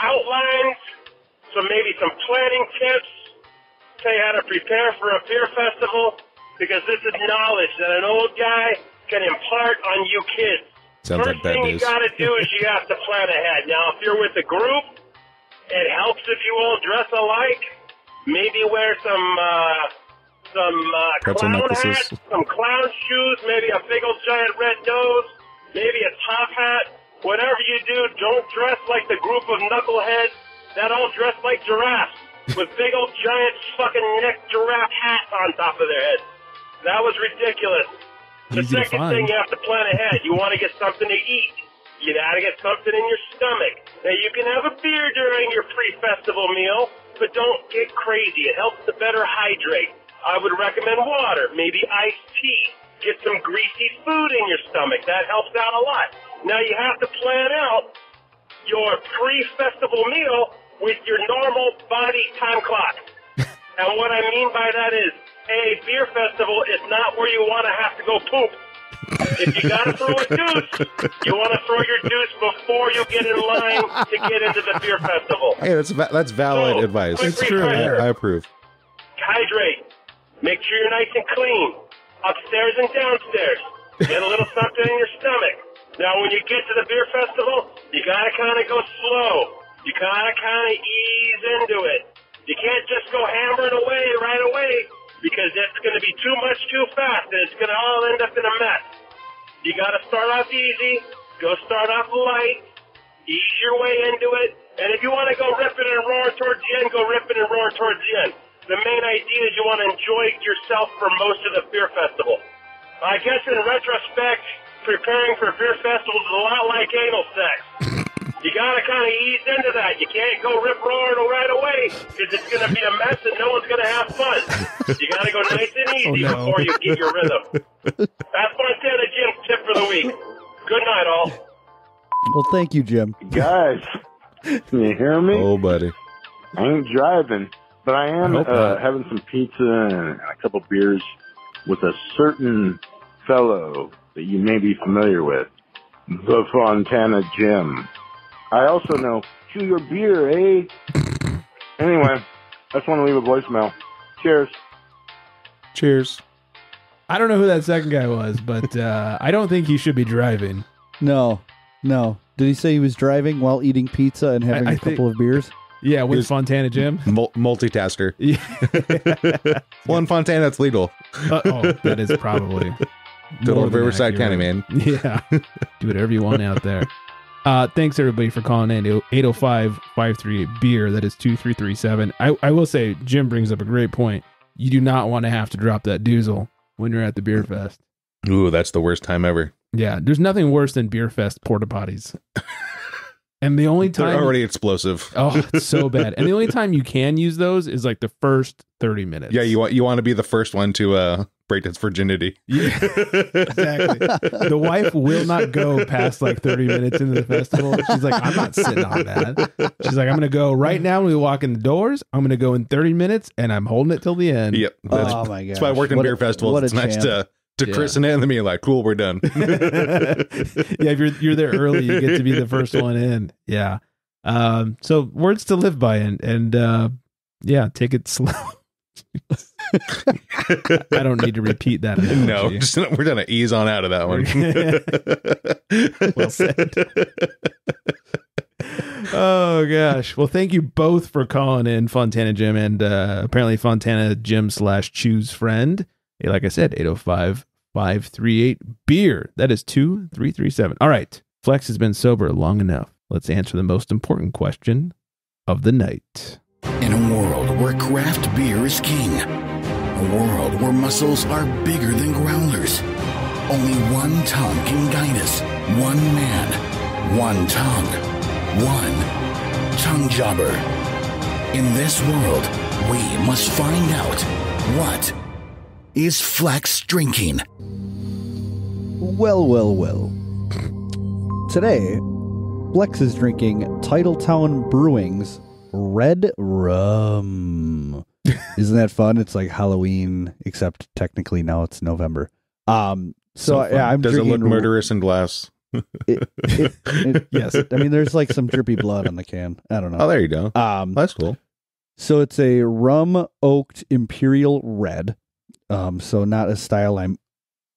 outlines, maybe some planning tips, say how to prepare for a beer festival, because this is knowledge that an old guy can impart on you kids. Sounds First like bad thing you news. got to do is you have to plan ahead. Now, if you're with a group, it helps if you all dress alike. Maybe wear some Pretzel clown necklaces. hats, some clown shoes, maybe a big old giant red nose, maybe a top hat. Whatever you do, don't dress like the group of knuckleheads that all dress like giraffes with big old giant fucking neck giraffe hats on top of their heads. That was ridiculous. The Easy to second find. thing, you have to plan ahead. You want to get something to eat. You got to get something in your stomach. Now, you can have a beer during your pre-festival meal, but don't get crazy. It helps to better hydrate. I would recommend water, maybe iced tea. Get some greasy food in your stomach. That helps out a lot. Now, you have to plan out your pre-festival meal with your normal body time clock. And what I mean by that is, a beer festival is not where you want to have to go poop. If you got to throw a deuce, you want to throw your deuce before you get in line to get into the beer festival. Hey, that's valid advice. quick It's true. refresher. I approve. Hydrate. Make sure you're nice and clean. Upstairs and downstairs. Get a little something in your stomach. Now, when you get to the beer festival, you got to kind of go slow. You got to kind of ease into it. You can't just go hammering away right away. because it's going to be too much too fast, and it's going to all end up in a mess. You got to start off easy, go start off light, ease your way into it, and if you want to go ripping and roaring towards the end, go ripping and roaring towards the end. The main idea is you want to enjoy yourself for most of the beer festival. I guess in retrospect, preparing for beer festivals is a lot like anal sex. You got to kind of ease into that. You can't go rip roaring right away because it's going to be a mess and no one's going to have fun. You got to go nice and easy before you get your rhythm. That's Fontana Jim's tip for the week. Good night, all. Well, thank you, Jim. Guys, can you hear me? Oh, buddy. I ain't driving, but I am having some pizza and a couple beers with a certain fellow that you may be familiar with, the Fontana Jim. I also know, chew your beer, eh? Anyway, I just want to leave a voicemail. Cheers. Cheers. I don't know who that second guy was, but I don't think he should be driving. No. Did he say he was driving while eating pizza and having a couple of beers? Yeah, with Fontana Jim. Multitasker. Yeah. Well, in Fontana, it's legal. Oh, that is probably. Little Riverside County, man. Yeah. Do whatever you want out there. Thanks, everybody, for calling in. 805-538-BEER. That is 2337. I will say, Jim brings up a great point. You do not want to have to drop that doozle when you're at the beer fest. Ooh, that's the worst time ever. Yeah, there's nothing worse than beer fest porta potties. And the only time... They're already explosive. Oh, it's so bad. And the only time you can use those is like the first 30 minutes. Yeah, you want to be the first one to break its virginity. Yeah, exactly. The wife will not go past like 30 minutes into the festival. She's like, I'm not sitting on that. She's like, I'm going to go right now when we walk in the doors. I'm going to go in 30 minutes and I'm holding it till the end. Yep. Oh my gosh. That's why I work in beer festivals. It's nice to christen it and then be like, cool, we're done. Yeah, if you're there early, you get to be the first one in. Yeah. So words to live by and yeah, take it slow. I don't need to repeat that analogy. No, we're gonna ease on out of that one. Well said. Oh gosh. Well, thank you both for calling in, Fontana Jim and apparently Fontana Jim /Choose Friend. Hey, like I said, 805-538-BEER. That is 2337. All right. Flex has been sober long enough. Let's answer the most important question of the night. In a world where craft beer is king, a world where muscles are bigger than growlers, only one tongue can guide us. One man, one tongue, one tongue jobber. In this world, we must find out what is Flex drinking. Well. Today, Flex is drinking Titletown Brewing's Red Rum. Isn't that fun? It's like Halloween, except technically now it's November. I'm Does it look murderous in glass? Yes. I mean, there's like some drippy blood on the can. I don't know. Oh, there you go. That's cool. So it's a rum oaked Imperial Red. So not a style I'm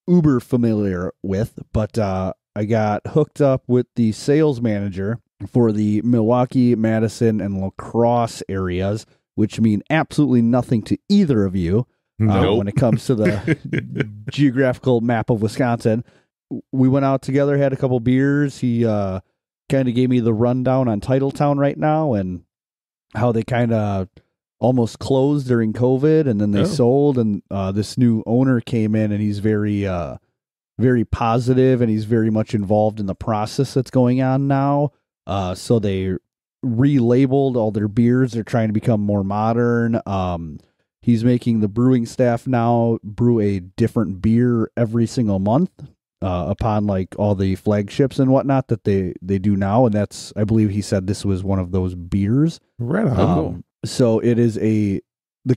uber familiar with, but I got hooked up with the sales manager for the Milwaukee, Madison, and La Crosse areas, which mean absolutely nothing to either of you when it comes to the geographical map of Wisconsin. We went out together, had a couple beers. He kind of gave me the rundown on Titletown right now and how they kind of almost closed during COVID, and then they sold, and this new owner came in, and he's very positive, and he's very much involved in the process that's going on now. So they relabeled all their beers. They're trying to become more modern. He's making the brewing staff now brew a different beer every single month upon like all the flagships and whatnot that they do now. And that's, I believe he said this was one of those beers. Right on. So it is the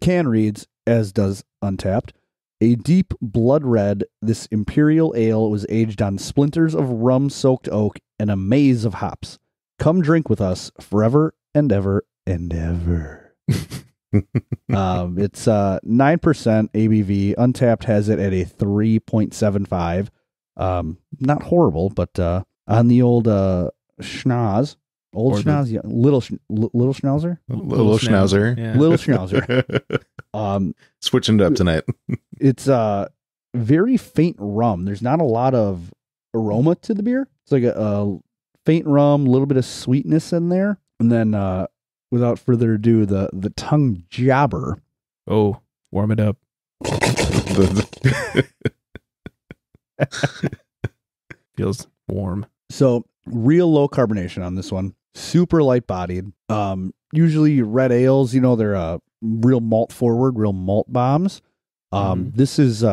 can reads, as does Untapped, a deep blood red. This Imperial Ale was aged on splinters of rum-soaked oak and a maze of hops. Come drink with us forever and ever and ever. It's 9% ABV. Untapped has it at a 3.75. Not horrible, but on the old schnoz. Old Or the- Schnauzer, little Schnauzer, Little Schnauzer. Yeah. little Schnauzer. Switching it up tonight. It's very faint rum. There's not a lot of aroma to the beer. It's like a faint rum, a little bit of sweetness in there, and then without further ado, the tongue jobber. Oh, warm it up. Feels warm. So real low carbonation on this one. Super light bodied. Usually red ales, they're real malt forward, real malt bombs. This is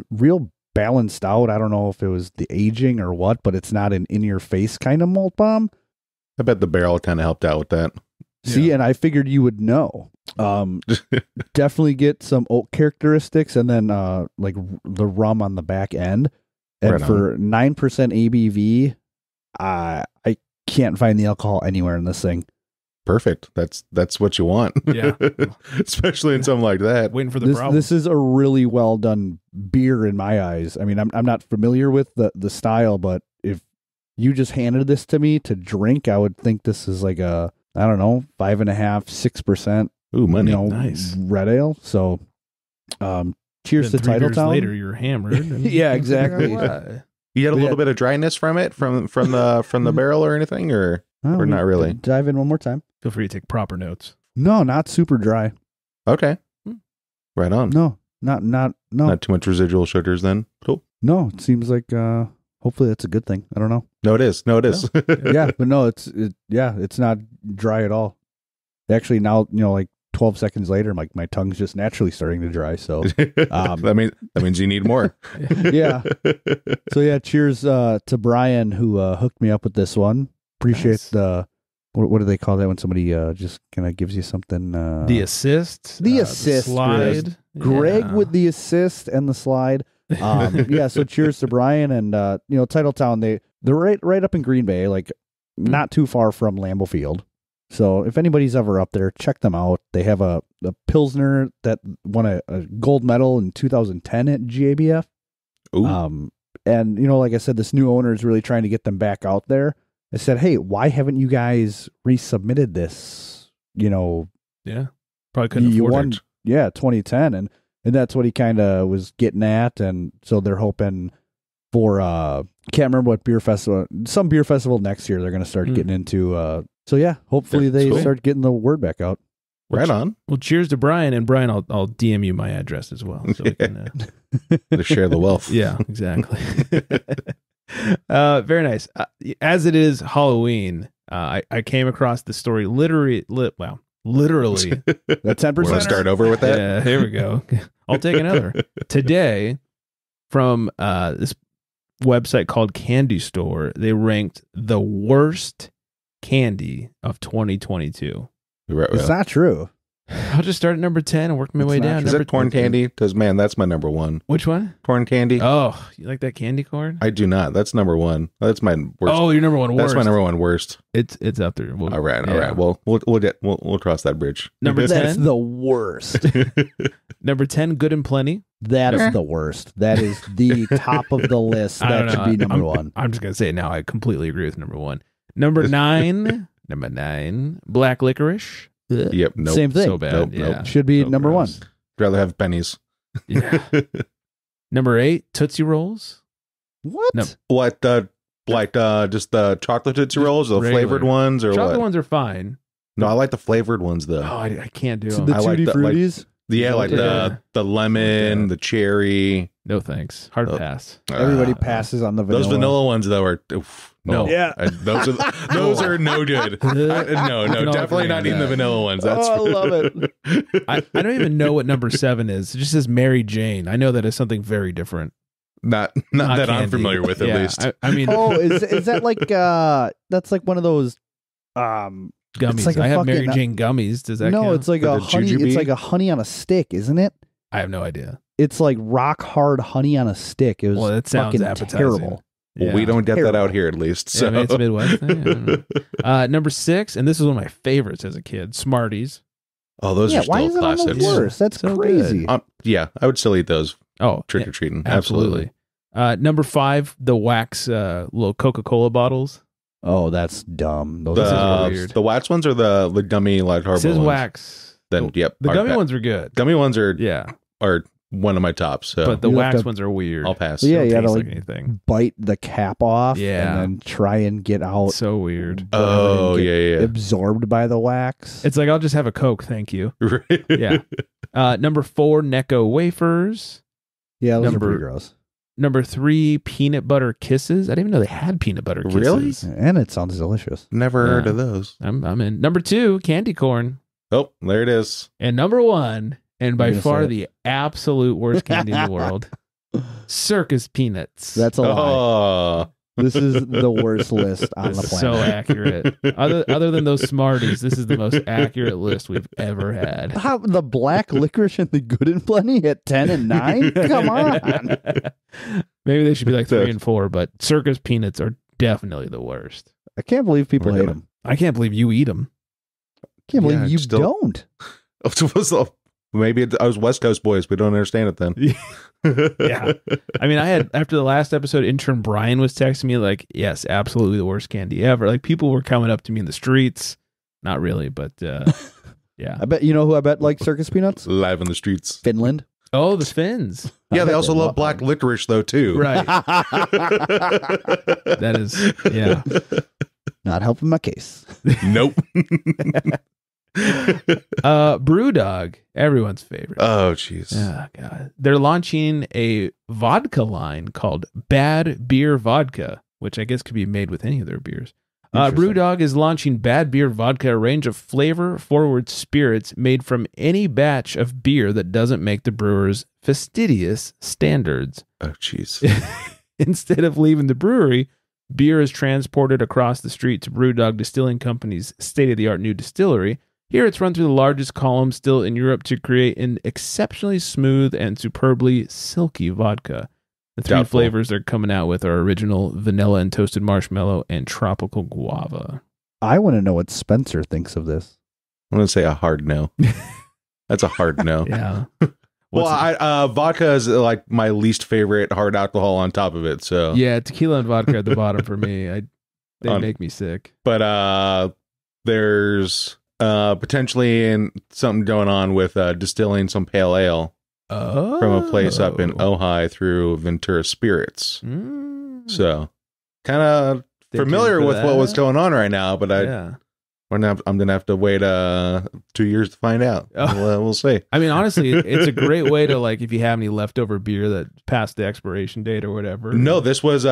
real balanced out. I don't know if it was the aging or what, but it's not an in your face kind of malt bomb. I bet the barrel kind of helped out with that. See, and I figured you would know. Definitely get some oak characteristics, and then like the rum on the back end. And Right on. for 9% ABV, I can't find the alcohol anywhere in this thing. Perfect. That's what you want. Yeah. Especially in something like that. Waiting for the This problem. this is a really well done beer in my eyes. I mean, I'm not familiar with the style, but if you just handed this to me to drink, I would think this is like a, I don't know, 5.5%, 6%. Ooh, money. Nice. Red ale. So, cheers to Then 3 beers Titletown. later, you're hammered. and- Yeah, exactly. What? You had a Yeah. little bit of dryness from it, from the barrel or anything, or Oh, not really? Dive in one more time. Feel free to take proper notes. No, not super dry. Okay. Right on. No, no. Not too much residual sugars then. Cool. No, it seems like hopefully that's a good thing. I don't know. No, it is. Yeah, but no, it's not dry at all. Actually, now like 12 seconds later, my tongue's just naturally starting to dry. So that means you need more. yeah. So yeah, cheers to Brian who hooked me up with this one. Appreciate Nice. the what do they call that when somebody just kind of gives you something? The assist. the assist, slide. Greg Yeah. with the assist and the slide. Yeah, so cheers to Brian and Titletown. They're right up in Green Bay, like not too far from Lambeau Field. So if anybody's ever up there, check them out. They have a Pilsner that won a gold medal in 2010 at GABF. Ooh. And like I said, this new owner is really trying to get them back out there. I said, hey, why haven't you guys resubmitted this? Yeah. Probably couldn't you afford won, it. yeah, 2010, and that's what he kind of was getting at, and so they're hoping for can't remember what beer festival, some beer festival next year they're going to start getting into. So yeah, hopefully Yeah, they cool. start getting the word back out. Right on. Well, cheers to Brian. And Brian, I'll DM you my address as well. So we can, To share the wealth. yeah, exactly. Very nice. As it is Halloween, I came across the story literally. That Want to 10%. start over with that? Yeah, here we go. I'll take another. Today, from this website called Candy Store, they ranked the worst candy of 2022. Right, It's not true. I'll just start at number 10 and work my It's way not down. Is Number it corn candy? Because man, that's my number one. Which one? Corn candy. Oh, you like that candy corn? I do not. That's number one. That's my worst. Oh, your number one worst. That's my number one worst. It's up there. All right. Well, we'll cross that bridge. Number That's 10. the worst. Number 10, Good and Plenty. That is the worst. That is the top of the list. I don't That know. should be number I'm, one. I'm just gonna say it now. I completely agree with number one. Number 9. Number 9, Black Licorice. Ugh. Yep. Nope. Same thing. So bad. Nope, yeah. nope. Should be So number gross. one. Rather have pennies. Yeah. Number 8, Tootsie Rolls. What? No. What? Just the chocolate Tootsie Rolls, or the regular. flavored ones, or Chocolate what? ones are fine. No, I like the flavored ones though. Oh, I can't do So them. the I like Tutti the- like- Fruities? Yeah, like Yeah. the lemon, Yeah. the cherry. No thanks. Hard Oh. pass. Everybody Ah. passes on the vanilla. Those vanilla ones though are oof, No. Yeah. Those are no good. We No, can all definitely agree not on eating the that. vanilla ones. That's Oh, I love it. I don't even know what number 7 is. It just says Mary Jane. I know that is something very different. not that I'm candy. familiar with, at Yeah, least. I mean, Oh, is that like that's like one of those gummies. it's like a I have Mary fucking- Jane gummies. Does that no, count? it's like The a honey. jujube? It's like a honey on a stick, isn't it? I have no idea. It's like rock hard honey on a stick. It was Well, that sounds fucking appetizing. terrible. Well, we Yeah. don't get that Terrible. out here, at least. So. Yeah, maybe it's a Midwest thing. I don't know. Number 6, and this is one of my favorites as a kid, Smarties. Oh, those Yeah, are still why is it on classics. the worst? That's So crazy. Yeah, I would still eat those Oh, trick or treating. absolutely. Number 5, the wax little Coca-Cola bottles. Oh, that's dumb. Those The, are weird. the wax ones or the gummy light harbor It says ones? wax. Then, yep. The I'll gummy pass. ones are good. Gummy ones are Yeah. one of my tops. So But the You have wax to- ones are weird. I'll pass. Yeah, Don't you gotta taste like like anything. bite the cap off Yeah. and then try and get out So weird. Oh, whatever and yeah, get yeah. absorbed by the wax. It's like, I'll just have a Coke, thank you. Right. Yeah. Number 4, Necco wafers. Yeah, those are number- pretty gross. Number 3, peanut butter kisses. I didn't even know they had peanut butter kisses. Really? And it sounds delicious. Never heard Yeah. of those. I'm in. Number 2, candy corn. Oh, there it is. And number 1, and by You're gonna far say it. the absolute worst candy in the world, circus peanuts. That's a lie. Oh, This is the worst list on the This is planet. so accurate. Other than those Smarties, this is the most accurate list we've ever had. How, the black licorice and the good and plenty at 10 and 9? Come on. Maybe they should be like 3 and 4, but circus peanuts are definitely the worst. I can't believe people We're hate gonna- them. I can't believe you eat them. Can't Yeah, believe you still- don't. maybe I was West Coast boys. We don't understand it then. Yeah. I mean, I had, after the last episode, intern Brian was texting me like, yes, absolutely the worst candy ever. Like, people were coming up to me in the streets. Not really, but yeah. I bet, you know who I bet like circus peanuts? Live in the streets. Finland. Oh, the Finns. Yeah, I they bet also they love black licorice though too. Right. That is, yeah. Not helping my case. Nope. Brewdog, everyone's favorite. Oh, jeez. Oh, God. They're launching a vodka line called Bad Beer Vodka, which I guess could be made with any of their beers. Interesting. Brewdog is launching Bad Beer Vodka, a range of flavor-forward spirits made from any batch of beer that doesn't make the brewer's fastidious standards. Oh, jeez. Instead of leaving the brewery, beer is transported across the street to Brewdog Distilling Company's state-of-the-art new distillery. Here it's run through the largest column still in Europe to create an exceptionally smooth and superbly silky vodka. The 3 Doubtful. flavors they're coming out with are original vanilla and toasted marshmallow and tropical guava. I want to know what Spencer thinks of this. I'm gonna say a hard no. That's a hard no. Yeah. Well, vodka is like my least favorite hard alcohol on top of it. So Yeah, tequila and vodka at the bottom for me. They On- make me sick. but there's potentially something going on with distilling some pale ale Oh. from a place up in Ojai through Ventura Spirits. Mm. So kind of Stay familiar tuned for with what was that. going on right now, but Yeah. I'm gonna have to wait 2 years to find out. Oh. We'll see. I mean, honestly, it's a great way to, like, if you have any leftover beer that passed the expiration date or whatever. No, this was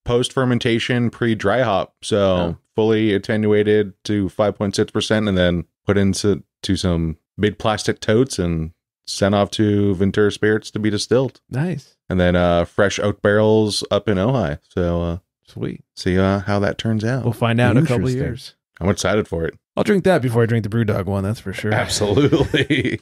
post fermentation, pre dry hop, so Oh. fully attenuated to 5.6%, and then put into some big plastic totes and sent off to Ventura Spirits to be distilled, Nice. and then fresh oak barrels up in Ojai. So Sweet. see how that turns out. We'll find out in a couple of Interesting. years. I'm excited for it. I'll drink that before I drink the Brewdog one, that's for sure. Absolutely.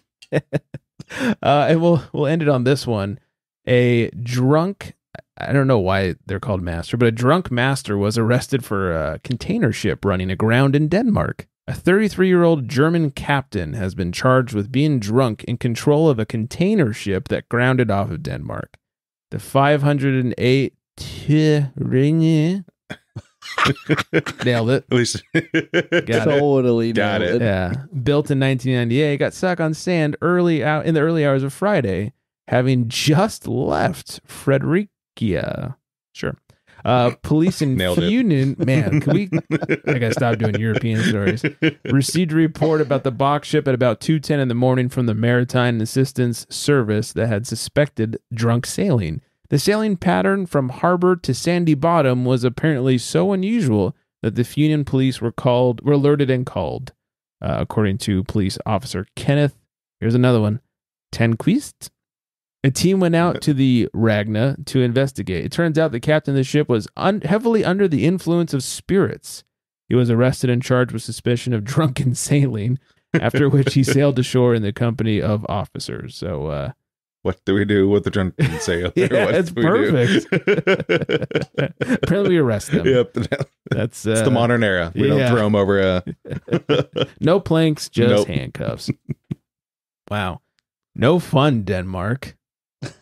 And we'll end it on this one. A drunk, I don't know why they're called master, but a drunk master was arrested for a container ship running aground in Denmark. A 33-year-old German captain has been charged with being drunk in control of a container ship that grounded off of Denmark. The 508 Ringe. Nailed it. At least Got it. Totally Got nailed it. Yeah, built in 1998, got stuck on sand in the early hours of Friday, having just left Fredericia. Sure. Police in Nailed it. Funen, man, I gotta stop doing European stories. Received a report about the box ship at about 2:10 in the morning from the Maritime Assistance Service that had suspected drunk sailing. The sailing pattern from harbor to sandy bottom was apparently so unusual that the Funen police were alerted and called. According to police officer Kenneth, here's another one, Tenquist. A team went out to the Ragna to investigate. It turns out the captain of the ship was heavily under the influence of spirits. He was arrested and charged with suspicion of drunken sailing, after which he sailed ashore in the company of officers. So, what do we do with the drunken sailor? yeah, What it's do we do? perfect. Apparently, we arrest them. Yep. That's It's the modern era. We yeah. don't throw them over no planks, just Nope. handcuffs. Wow. No fun, Denmark.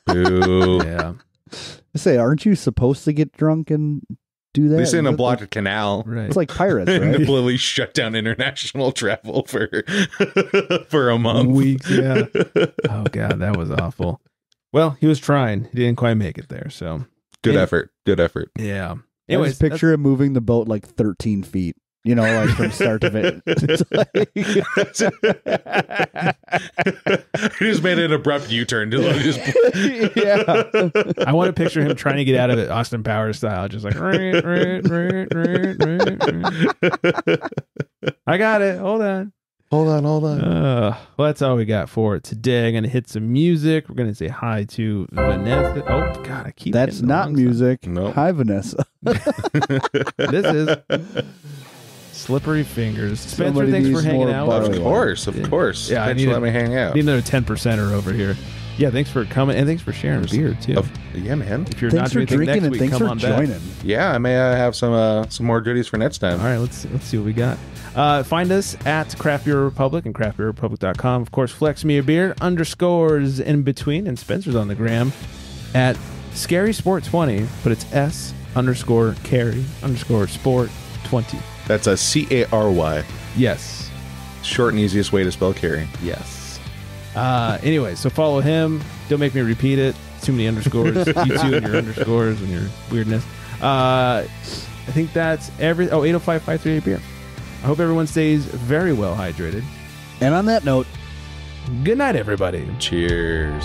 Boo. Yeah. I say, aren't you supposed to get drunk in do that? They sit in a It's blocked canal. Right. It's like pirates, And right? completely shut down international travel for a month. Weeks, yeah. Oh god, that was awful. Well, he was trying. He didn't quite make it there. So Good effort. Good effort. yeah. I Anyways, just picture him moving the boat like 13 feet. You know, like from start to finish. It's like- He just made an abrupt U-turn. Just yeah. I want to picture him trying to get out of it Austin Powers style, just like I got it. Hold on. hold on. Well, that's all we got for today. I'm gonna hit some music. We're gonna say hi to Vanessa. Oh God, I keep. That's hitting the not wrong music. Nope. Hi, Vanessa. side. This is Slippery Fingers. Spencer, Somebody thanks for needs hanging more out. barley. Of course. Yeah, I Thanks need for it. letting me hang out. Need another 10%er over here. Yeah, thanks for coming and thanks for sharing beer too. Yeah, man. If you're Thanks not for doing anything drinking next and week, thanks come for on back. joining. Yeah, I may have some more goodies for next time. All right, let's see what we got. Find us at Craft Beer Republic and craftbeerrepublic.com. Of course, Flex Me a Beard _ in between, and Spencer's on the gram at Scary Sport 20, but it's S_carry_sport20. That's a CARY. Yes. Short and easiest way to spell carry. Yes. Anyway, so follow him. Don't make me repeat it. Too many underscores. You two and your underscores and your weirdness. I think that's every. 805-538 beer. I hope everyone stays very well hydrated. And on that note, Good night, everybody. Cheers.